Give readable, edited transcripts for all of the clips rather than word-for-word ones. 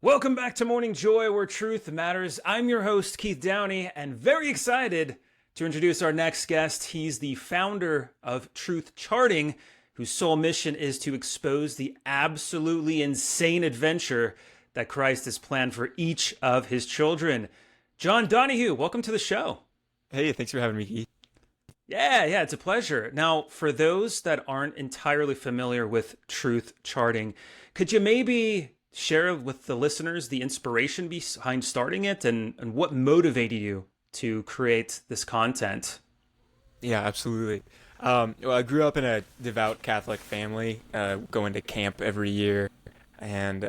Welcome back to Morning Joy, where truth matters. I'm your host, Keith Downey, and very excited to introduce our next guest. He's the founder of Truth Charting, whose sole mission is to expose the absolutely insane adventure that Christ has planned for each of his children. John Donahue, welcome to the show. Hey, thanks for having me, Keith. Yeah, it's a pleasure. Now, for those that aren't entirely familiar with Truth Charting, could you maybe share with the listeners the inspiration behind starting it and what motivated you to create this content? Yeah, absolutely. Well, I grew up in a devout Catholic family, going to camp every year, and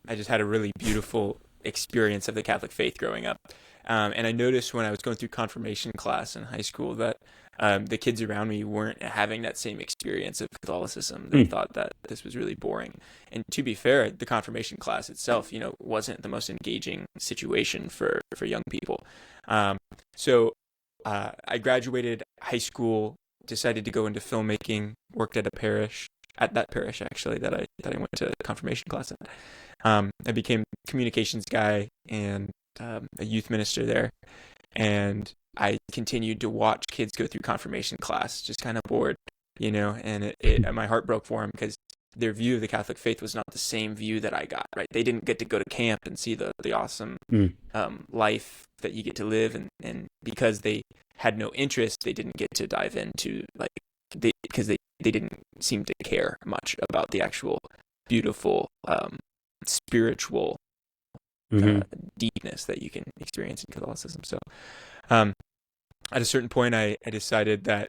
I just had a really beautiful experience of the Catholic faith growing up. And I noticed when I was going through confirmation class in high school that the kids around me weren't having that same experience of Catholicism. They thought that this was really boring. And to be fair, the confirmation class itself, wasn't the most engaging situation for young people. So I graduated high school, decided to go into filmmaking, worked at that parish actually that I went to confirmation class at. I became communications guy and a youth minister there, and I continued to watch kids go through confirmation class, just kind of bored, and my heart broke for them because their view of the Catholic faith was not the same view that I got, right? They didn't get to go to camp and see the awesome life that you get to live, and because they had no interest, they didn't get to dive into because they didn't seem to care much about the actual beautiful spiritual deepness that you can experience in Catholicism. So at a certain point, I decided that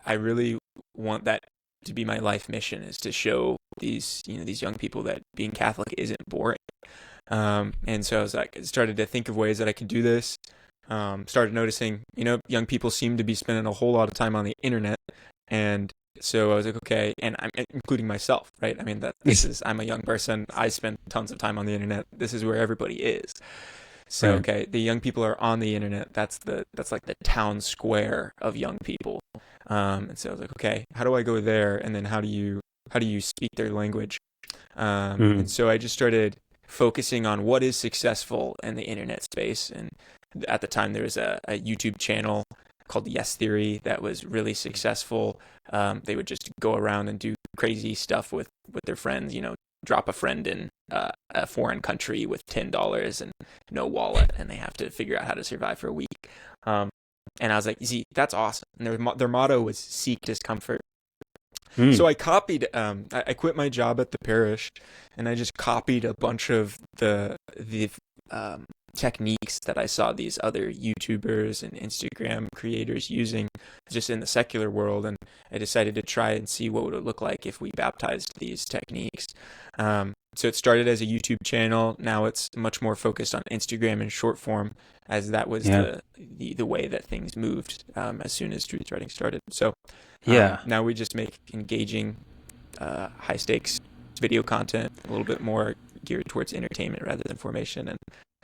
I really want that to be my life mission, is to show these young people that being Catholic isn't boring. And so I started to think of ways that I could do this. Started noticing, young people seem to be spending a whole lot of time on the internet. And so I was like, okay, and I'm including myself, right? I mean, I'm a young person. I spend tons of time on the internet. This is where everybody is. So, Right. okay, the young people are on the internet. That's like the town square of young people. And so I was like, okay, how do I go there? And then how do you speak their language? And so I just started focusing on what is successful in the internet space. And at the time, there was a YouTube channel called Yes Theory that was really successful. They would just go around and do crazy stuff with their friends, drop a friend in a foreign country with $10 and no wallet, and they have to figure out how to survive for a week. And I was like, see, that's awesome. And their motto was seek discomfort. So I copied, I quit my job at the parish, and I just copied a bunch of the techniques that I saw these other YouTubers and Instagram creators using just in the secular world. And I decided to try and see what would it look like if we baptized these techniques. So it started as a YouTube channel. Now it's much more focused on Instagram and short form, as that was the way that things moved as soon as Truth Writing started. So now we just make engaging, high stakes video content, a little bit more geared towards entertainment rather than formation.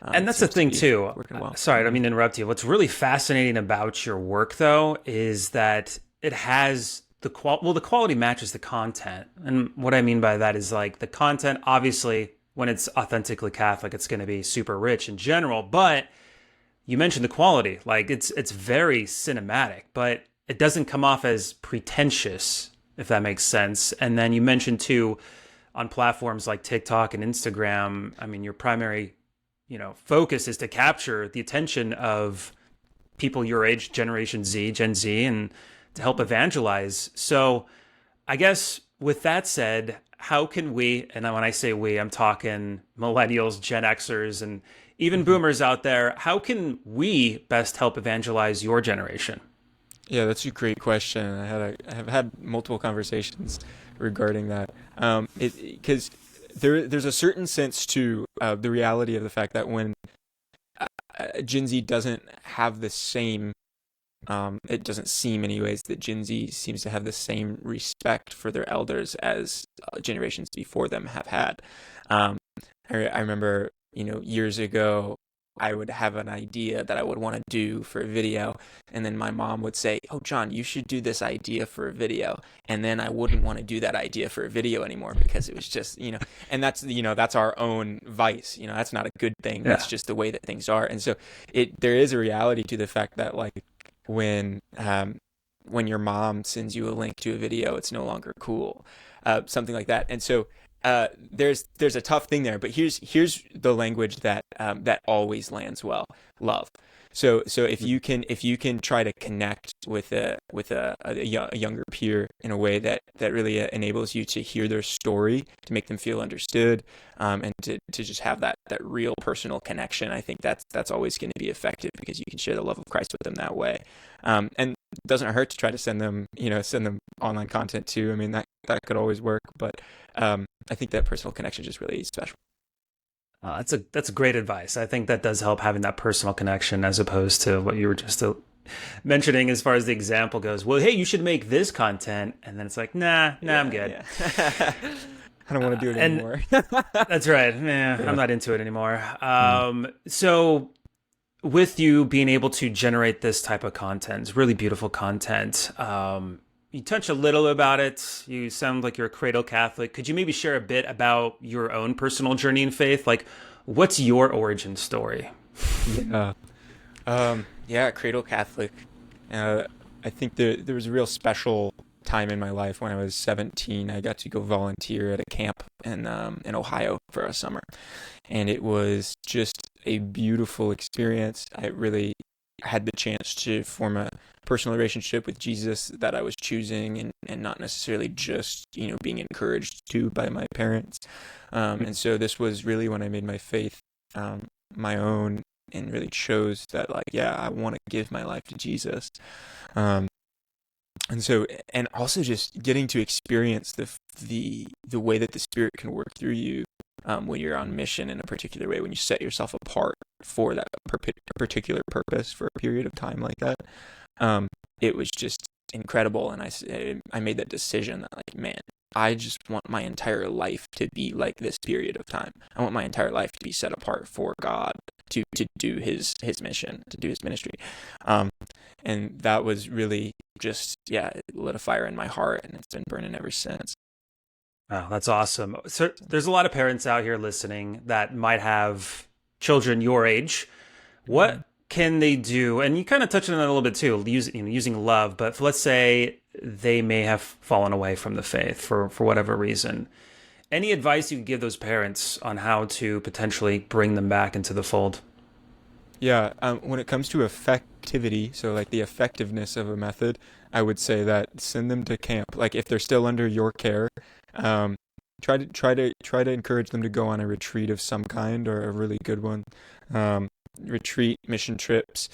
And that's the thing too. Working well. Sorry, I don't mean to interrupt you. What's really fascinating about your work, though, is that it has the quality matches the content. And what I mean by that is, like, the content, obviously, when it's authentically Catholic, it's going to be super rich in general. But you mentioned the quality, like it's very cinematic, but it doesn't come off as pretentious, if that makes sense. And then you mentioned too, on platforms like TikTok and Instagram, I mean, your primary focus is to capture the attention of people your age, Generation Z, Gen Z, and to help evangelize. So I guess with that said, how can we, and when I say we, I'm talking millennials, Gen Xers, and even boomers out there, how can we best help evangelize your generation? Yeah, that's a great question. I have had multiple conversations regarding that. Because there's a certain sense to the reality of the fact that when Gen Z doesn't have the same, it doesn't seem anyways that Gen Z seems to have the same respect for their elders as generations before them have had. I remember, years ago, I would have an idea that I would want to do for a video, and then my mom would say, "Oh, John, you should do this idea for a video." And then I wouldn't want to do that idea for a video anymore because it was just, and that's our own vice. That's not a good thing. That's Yeah. just the way that things are. And so there is a reality to the fact that, like, when your mom sends you a link to a video, it's no longer cool, something like that. And so there's a tough thing there, but here's the language that always lands well: love. So if you can try to connect with a younger peer in a way that really enables you to hear their story, to make them feel understood, and to just have that real personal connection, I think that's always going to be effective, because you can share the love of Christ with them that way. And it doesn't hurt to try to send them online content too. I mean, that could always work, but I think that personal connection is just really special. That's great advice. I think that does help, having that personal connection, as opposed to what you were just mentioning as far as the example goes. Well, hey, you should make this content, and then it's like, nah, I'm good. Yeah. I don't want to do it anymore. That's right. I'm not into it anymore. So with you being able to generate this type of content, it's really beautiful content. You touch a little about it. You sound like you're a cradle Catholic. Could you maybe share a bit about your own personal journey in faith? Like, what's your origin story? Yeah, cradle Catholic. I think there was a real special time in my life when I was 17. I got to go volunteer at a camp in Ohio for a summer, and it was just a beautiful experience. I really had the chance to form a personal relationship with Jesus that I was choosing, and not necessarily just being encouraged to by my parents. And so this was really when I made my faith my own, and really chose that, like, yeah, I want to give my life to Jesus. And so, and also just getting to experience the way that the Spirit can work through you when you're on mission in a particular way, when you set yourself apart for that particular purpose for a period of time like that. It was just incredible, and I made that decision that, like, man, I just want my entire life to be like this period of time. I want my entire life to be set apart for God, to do his mission, to do his ministry. And that was really just, it lit a fire in my heart, and it's been burning ever since. Wow, that's awesome. So there's a lot of parents out here listening that might have children your age. What can they do? And you kind of touched on it a little bit too, using love. But let's say they may have fallen away from the faith for whatever reason. Any advice you could give those parents on how to potentially bring them back into the fold? Yeah, when it comes to effectivity, so like the effectiveness of a method, I would say that send them to camp. Like, if they're still under your care, try to encourage them to go on a retreat of some kind, or a really good one. Retreat, mission trips.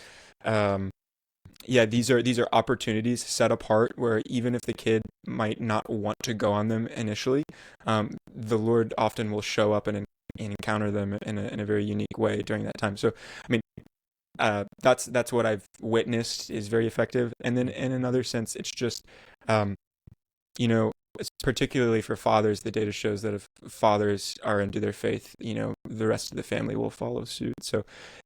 These are opportunities set apart where, even if the kid might not want to go on them initially, the Lord often will show up and encounter them in a very unique way during that time. So, I mean, that's what I've witnessed is very effective. And then in another sense, it's just, it's particularly for fathers, the data shows that if fathers are into their faith, the rest of the family will follow suit. So,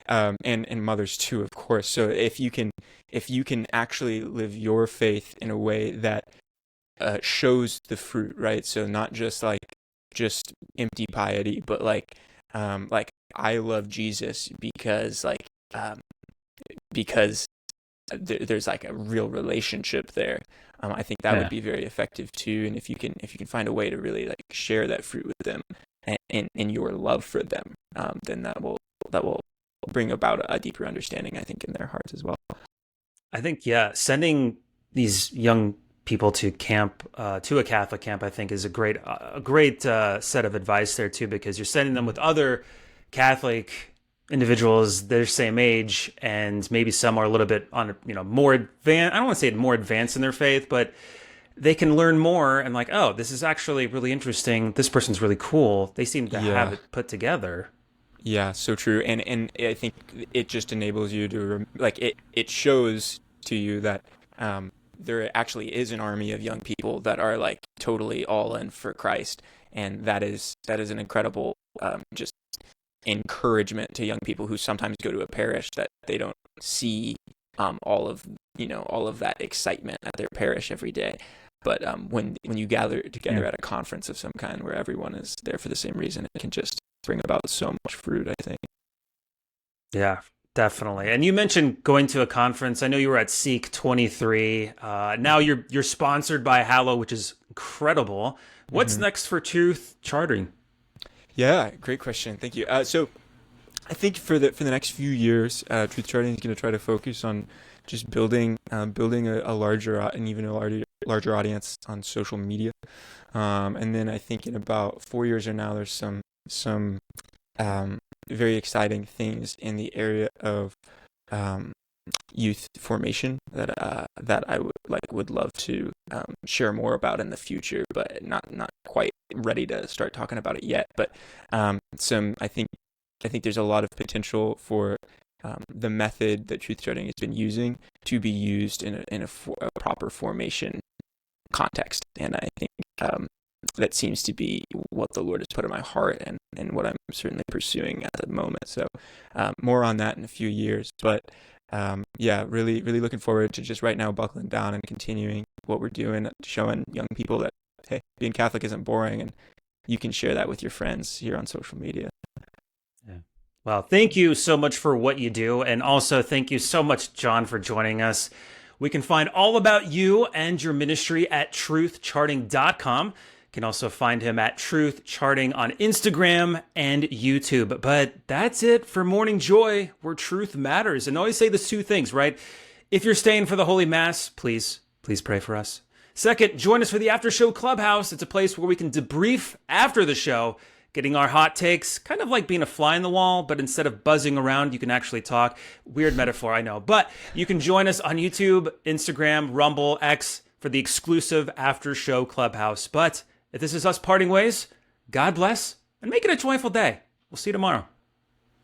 and mothers too, of course. So if you can actually live your faith in a way that shows the fruit, right? So not just empty piety, but like I love Jesus because there's like a real relationship there. I think that would be very effective too. And if you can find a way to really like share that fruit with them, and your love for them, then that will bring about a deeper understanding, I think, in their hearts as well. I think, sending these young people to camp, to a Catholic camp, I think is a great set of advice there too, because you're sending them with other Catholic individuals their same age, and maybe some are a little bit on more advanced. I don't want to say more advanced in their faith, but they can learn more, and like, oh, this is actually really interesting. This person's really cool. They seem to have it put together. Yeah, so true. And I think it just enables you to it shows to you that there actually is an army of young people that are like totally all in for Christ, and that is an incredible just encouragement to young people who sometimes go to a parish that they don't see all of all of that excitement at their parish every day. But when you gather together at a conference of some kind where everyone is there for the same reason, it can just bring about so much fruit, I think. Yeah, definitely. And you mentioned going to a conference. I know you were at Seek 23. Now you're sponsored by Hallow, which is incredible. What's next for Truth Charting? Yeah, great question. Thank you. So I think for the next few years, Truth Charting is going to try to focus on just building a larger and even a larger audience on social media. And then I think in about 4 years from now, there's some very exciting things in the area of youth formation that I would love to share more about in the future, but not quite ready to start talking about it yet. But I think there's a lot of potential for the method that Truth Charting has been using to be used in a proper formation context, and I think that seems to be what the Lord has put in my heart and what I'm certainly pursuing at the moment. So more on that in a few years, but really looking forward to just right now buckling down and continuing what we're doing, showing young people that, hey, being Catholic isn't boring, and you can share that with your friends here on social media. Yeah. Well, thank you so much for what you do. And also thank you so much, John, for joining us. We can find all about you and your ministry at truthcharting.com. You can also find him at Truth Charting on Instagram and YouTube. But that's it for Morning Joy, where truth matters. And I always say these two things, right? If you're staying for the Holy Mass, please pray for us. Second, join us for the After Show Clubhouse. It's a place where we can debrief after the show, getting our hot takes, kind of like being a fly in the wall, but instead of buzzing around, you can actually talk. Weird metaphor, I know. But you can join us on YouTube, Instagram, Rumble, X for the exclusive After Show Clubhouse. But if this is us parting ways, God bless and make it a joyful day. We'll see you tomorrow.